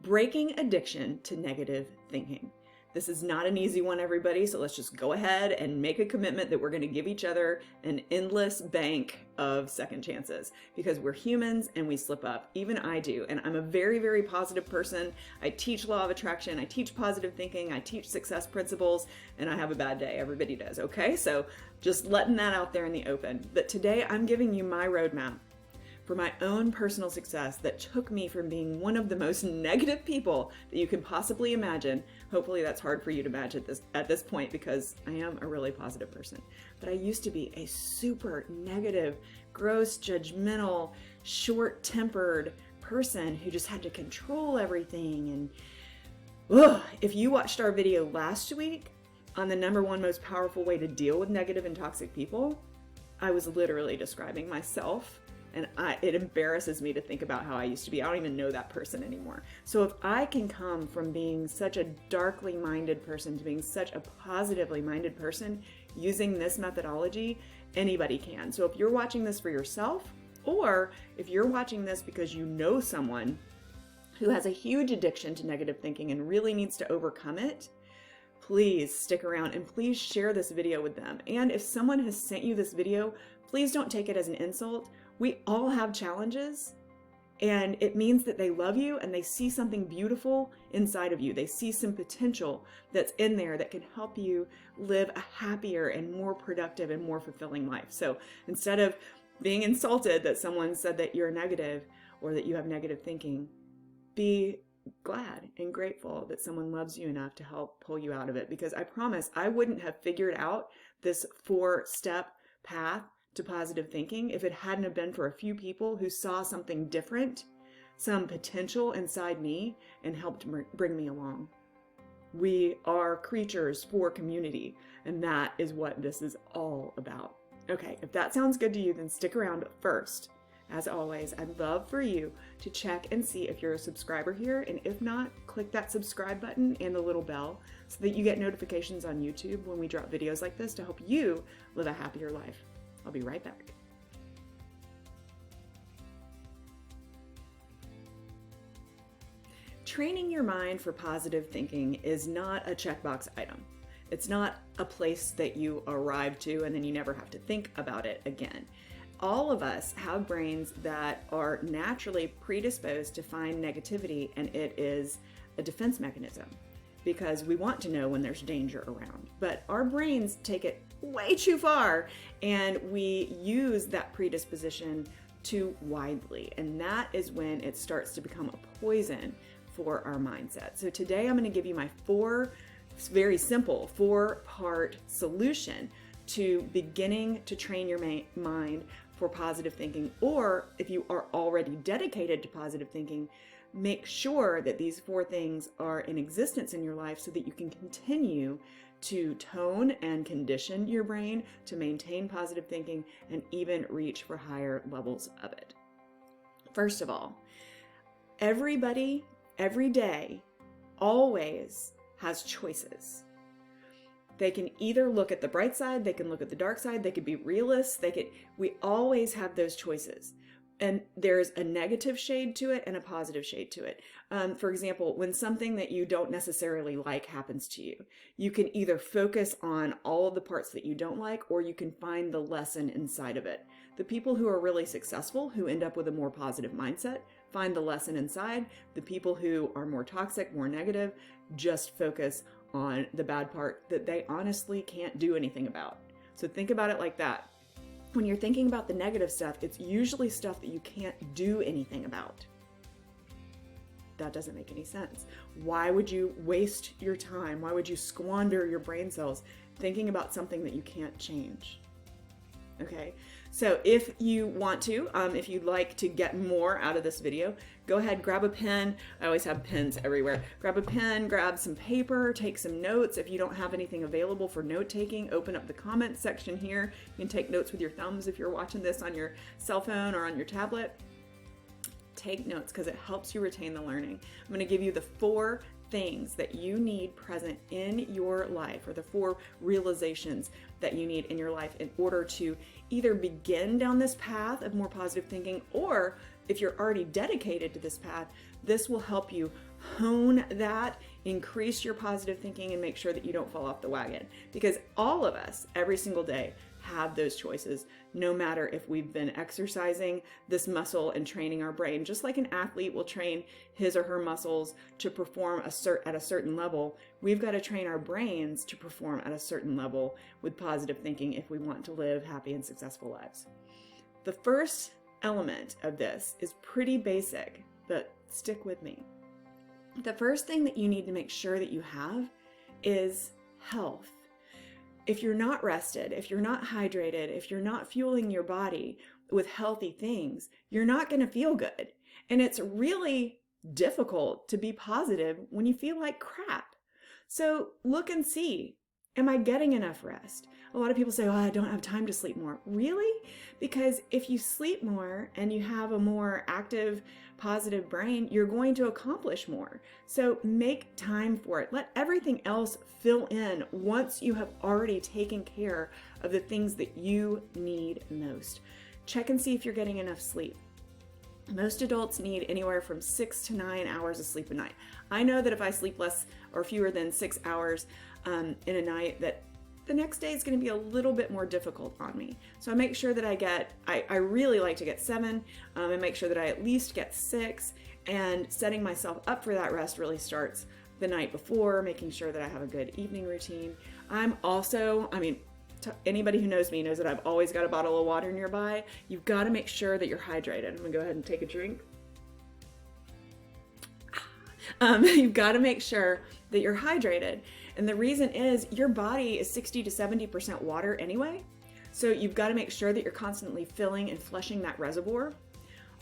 Breaking addiction to negative thinking. This is not an easy one, everybody, so let's just go ahead and make a commitment that we're going to give each other an endless bank of second chances, because we're humans and we slip up. Even I do, and I'm a very, very positive person. I teach law of attraction, I teach positive thinking, I teach success principles, and I have a bad day. Everybody does, okay? So just letting that out there in the open. But today I'm giving you my roadmap for my own personal success that took me from being one of the most negative people that you can possibly imagine. Hopefully that's hard for you to imagine at this point, because I am a really positive person. But I used to be a super negative, gross, judgmental, short-tempered person who just had to control everything. And if you watched our video last week on the #1 most powerful way to deal with negative and toxic people, I was literally describing myself. And it embarrasses me to think about how I used to be. I don't even know that person anymore. So if I can come from being such a darkly minded person to being such a positively minded person using this methodology, anybody can. So if you're watching this for yourself, or if you're watching this because you know someone who has a huge addiction to negative thinking and really needs to overcome it, please stick around and please share this video with them. And if someone has sent you this video, please don't take it as an insult. We all have challenges, and it means that they love you and they see something beautiful inside of you. They see some potential that's in there that can help you live a happier and more productive and more fulfilling life. So instead of being insulted that someone said that you're negative or that you have negative thinking, be glad and grateful that someone loves you enough to help pull you out of it. Because I promise I wouldn't have figured out this 4-step path to positive thinking if it hadn't have been for a few people who saw something different, some potential inside me, and helped bring me along. We are creatures for community, and that is what this is all about. Okay, if that sounds good to you, then stick around. But first, as always, I'd love for you to check and see if you're a subscriber here, and if not, click that subscribe button and the little bell so that you get notifications on YouTube when we drop videos like this to help you live a happier life. I'll be right back. Training your mind for positive thinking is not a checkbox item. It's not a place that you arrive to and then you never have to think about it again. All of us have brains that are naturally predisposed to find negativity, and it is a defense mechanism because we want to know when there's danger around. But our brains take it way too far, and we use that predisposition too widely, and that is when it starts to become a poison for our mindset. So today I'm going to give you my very simple 4-part solution to beginning to train your mind for positive thinking, or if you are already dedicated to positive thinking, make sure that these 4 things are in existence in your life so that you can continue to tone and condition your brain to maintain positive thinking and even reach for higher levels of it. First of all, everybody, every day, always has choices. They can either look at the bright side, they can look at the dark side, they could be realists, we always have those choices. And there's a negative shade to it and a positive shade to it. For example, when something that you don't necessarily like happens to you, you can either focus on all of the parts that you don't like, or you can find the lesson inside of it. The people who are really successful, who end up with a more positive mindset, find the lesson inside. The people who are more toxic, more negative, just focus on the bad part that they honestly can't do anything about. So think about it like that. When you're thinking about the negative stuff, it's usually stuff that you can't do anything about. That doesn't make any sense. Why would you waste your time? Why would you squander your brain cells thinking about something that you can't change? Okay, so if you want to, if you'd like to get more out of this video, go ahead, grab a pen. I always have pens everywhere. Grab a pen, grab some paper, take some notes. If you don't have anything available for note taking, open up the comments section here. You can take notes with your thumbs if you're watching this on your cell phone or on your tablet. Take notes because it helps you retain the learning. I'm going to give you the 4 things that you need present in your life, or the 4 realizations that you need in your life in order to either begin down this path of more positive thinking, or if you're already dedicated to this path, this will help you hone that, increase your positive thinking, and make sure that you don't fall off the wagon. Because all of us, every single day, have those choices, no matter if we've been exercising this muscle and training our brain. Just like an athlete will train his or her muscles to perform at a certain level, we've got to train our brains to perform at a certain level with positive thinking if we want to live happy and successful lives. The first element of this is pretty basic, but stick with me. The first thing that you need to make sure that you have is health. If you're not rested, if you're not hydrated, if you're not fueling your body with healthy things, you're not going to feel good. And it's really difficult to be positive when you feel like crap. So look and see, am I getting enough rest? A lot of people say, oh, I don't have time to sleep more. Really? Because if you sleep more and you have a more active, positive brain, you're going to accomplish more. So make time for it. Let everything else fill in once you have already taken care of the things that you need most. Check and see if you're getting enough sleep. Most adults need anywhere from 6 to 9 hours of sleep a night. I know that if I sleep less or fewer than 6 hours in a night, that the next day is going to be a little bit more difficult on me. So I make sure that I really like to get 7, and make sure that I at least get 6, and setting myself up for that rest really starts the night before, making sure that I have a good evening routine. I'm also, anybody who knows me knows that I've always got a bottle of water nearby. You've got to make sure that you're hydrated. I'm going to go ahead and take a drink. You've got to make sure that you're hydrated. And the reason is your body is 60 to 70% water anyway. So you've got to make sure that you're constantly filling and flushing that reservoir.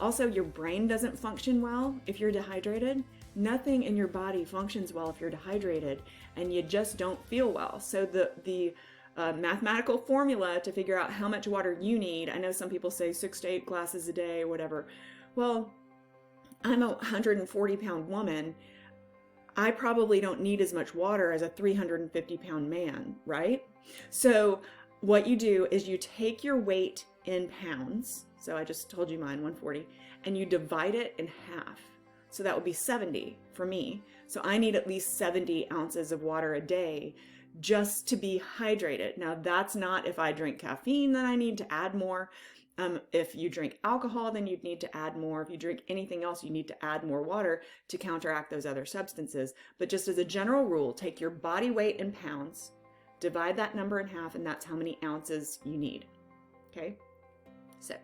Also, your brain doesn't function well if you're dehydrated. Nothing in your body functions well if you're dehydrated, and you just don't feel well. So the mathematical formula to figure out how much water you need, I know some people say 6 to 8 glasses a day or whatever. Well, I'm a 140-pound woman. I probably don't need as much water as a 350-pound man, right? So what you do is you take your weight in pounds, so I just told you mine, 140, and you divide it in half. So that would be 70 for me. So I need at least 70 ounces of water a day just to be hydrated. Now that's not if I drink caffeine, then I need to add more. If you drink alcohol, then you'd need to add more. If you drink anything else, you need to add more water to counteract those other substances. But just as a general rule, take your body weight in pounds, divide that number in half, and that's how many ounces you need. Okay? So,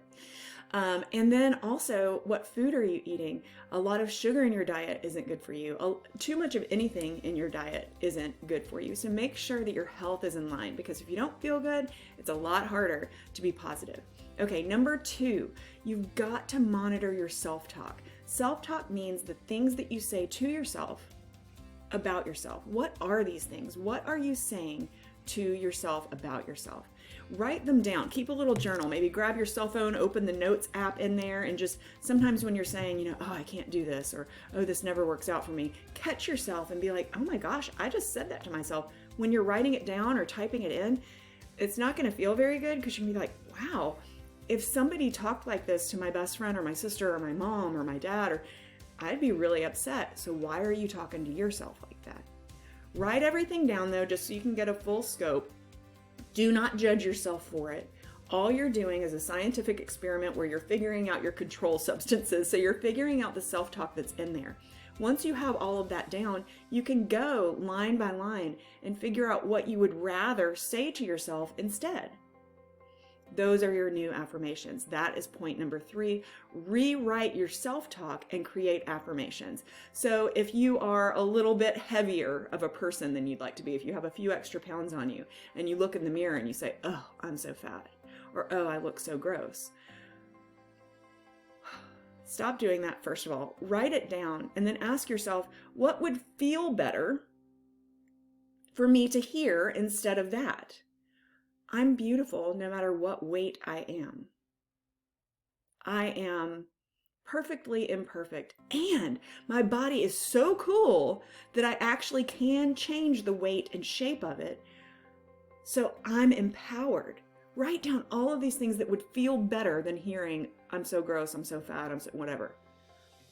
and then also, what food are you eating? A lot of sugar in your diet isn't good for you. Too much of anything in your diet isn't good for you. So make sure that your health is in line, because if you don't feel good, it's a lot harder to be positive. Okay, number 2, you've got to monitor your self-talk. Self-talk means the things that you say to yourself about yourself. What are these things? What are you saying to yourself about yourself? Write them down. Keep a little journal. Maybe grab your cell phone, open the notes app in there, and just sometimes when you're saying, oh, I can't do this, or, oh, this never works out for me, catch yourself and be like, oh my gosh, I just said that to myself. When you're writing it down or typing it in, it's not going to feel very good, because you're going to be like, wow, if somebody talked like this to my best friend or my sister or my mom or my dad, I'd be really upset. So why are you talking to yourself like that? Write everything down though, just so you can get a full scope. Do not judge yourself for it. All you're doing is a scientific experiment where you're figuring out your control substances. So you're figuring out the self-talk that's in there. Once you have all of that down, you can go line by line and figure out what you would rather say to yourself instead. Those are your new affirmations. That is point number 3. Rewrite your self-talk and create affirmations. So if you are a little bit heavier of a person than you'd like to be, if you have a few extra pounds on you and you look in the mirror and you say, oh, I'm so fat, or oh, I look so gross. Stop doing that, first of all. Write it down and then ask yourself, what would feel better for me to hear instead of that? I'm beautiful no matter what weight I am. I am perfectly imperfect, and my body is so cool that I actually can change the weight and shape of it. So I'm empowered. Write down all of these things that would feel better than hearing, I'm so gross, I'm so fat, I'm so whatever.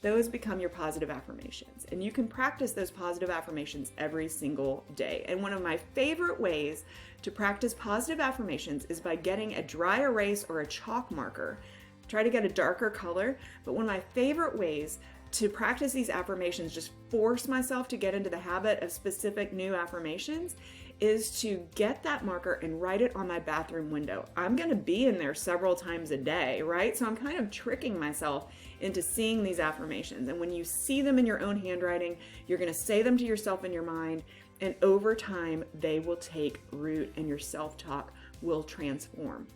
those become your positive affirmations. And you can practice those positive affirmations every single day. And one of my favorite ways to practice positive affirmations is by getting a dry erase or a chalk marker. Try to get a darker color, but one of my favorite ways to practice these affirmations, just force myself to get into the habit of specific new affirmations, is to get that marker and write it on my bathroom window. I'm going to be in there several times a day, right? So I'm kind of tricking myself into seeing these affirmations. And when you see them in your own handwriting, you're going to say them to yourself in your mind, and over time, they will take root and your self-talk will transform.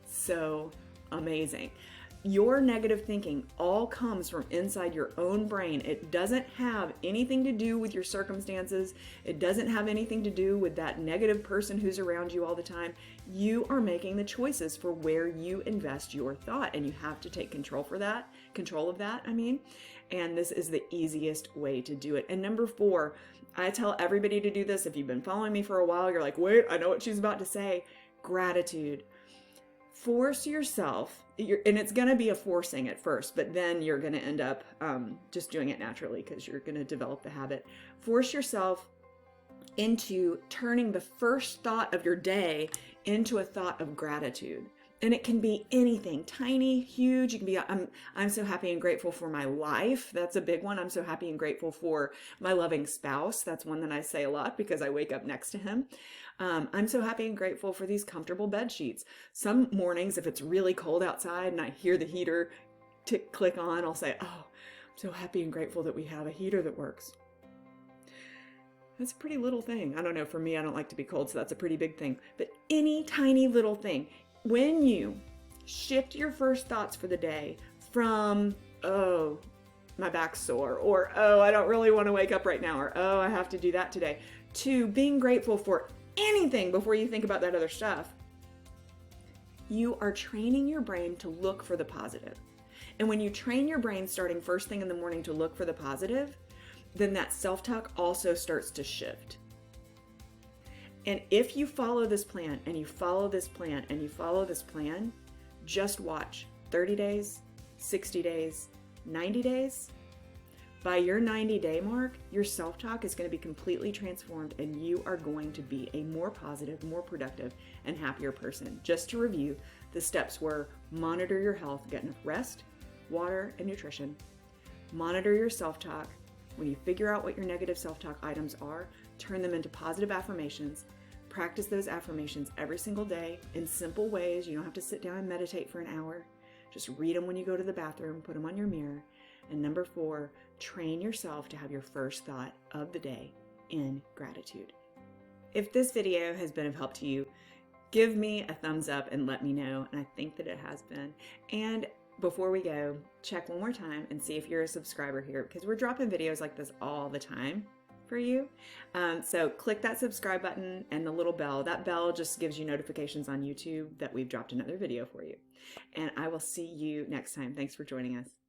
So amazing. Your negative thinking all comes from inside your own brain. It doesn't have anything to do with your circumstances. It doesn't have anything to do with that negative person who's around you all the time. You are making the choices for where you invest your thought, and you have to take control of that, and this is the easiest way to do it. And number 4, I tell everybody to do this. If you've been following me for a while, you're like, wait, I know what she's about to say. Gratitude. Force yourself, and it's going to be a forcing at first, but then you're going to end up just doing it naturally because you're going to develop the habit. Force yourself into turning the first thought of your day into a thought of gratitude. And it can be anything, tiny, huge. It can be, I'm so happy and grateful for my life. That's a big one. I'm so happy and grateful for my loving spouse. That's one that I say a lot because I wake up next to him. I'm so happy and grateful for these comfortable bed sheets. Some mornings, if it's really cold outside and I hear the heater click on, I'll say, oh, I'm so happy and grateful that we have a heater that works. That's a pretty little thing. I don't know, for me, I don't like to be cold, so that's a pretty big thing. But any tiny little thing, when you shift your first thoughts for the day from, oh, my back's sore, or, oh, I don't really want to wake up right now, or, oh, I have to do that today, to being grateful for anything before you think about that other stuff, you are training your brain to look for the positive. And when you train your brain starting first thing in the morning to look for the positive, then that self-talk also starts to shift. And if you follow this plan, and you follow this plan, and you follow this plan, just watch 30 days, 60 days, 90 days. By your 90-day mark, your self-talk is going to be completely transformed, and you are going to be a more positive, more productive, and happier person. Just to review, the steps were: monitor your health, get enough rest, water, and nutrition. Monitor your self-talk. When you figure out what your negative self-talk items are, turn them into positive affirmations. Practice those affirmations every single day in simple ways. You don't have to sit down and meditate for an hour. Just read them when you go to the bathroom, put them on your mirror. And number 4, train yourself to have your first thought of the day in gratitude. If this video has been of help to you, give me a thumbs up and let me know. And I think that it has been. And before we go, check one more time and see if you're a subscriber here, because we're dropping videos like this all the time for you. So click that subscribe button and the little bell. That bell just gives you notifications on YouTube that we've dropped another video for you. And I will see you next time. Thanks for joining us.